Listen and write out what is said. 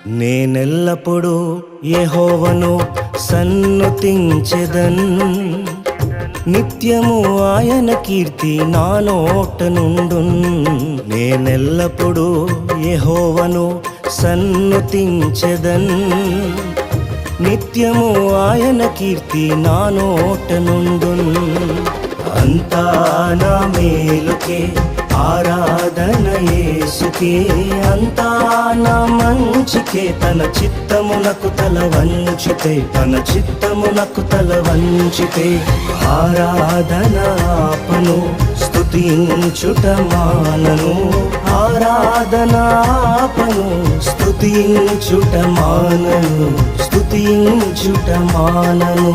నేనెల్లప్పుడూ యెహోవాను సన్నుతించెదన్, నిత్యము ఆయన కీర్తి నా నోట నుండున్. నేనెల్లప్పుడూ యెహోవాను సన్నుతించెదన్, నిత్యము ఆయన కీర్తి నా నోట నుండున్. అంతా నా మేలుకే ఆరాధన యేసుకే, అంతా నా మంచికే. తన చిత్తమునకు తల వంచితే, తన చిత్తమునకు తల వంచితే ఆరాధన ఆపను, స్తుతించుట మానను. ఆరాధన ఆపను, స్తుతించుట మానను, స్తుతించుట మానను.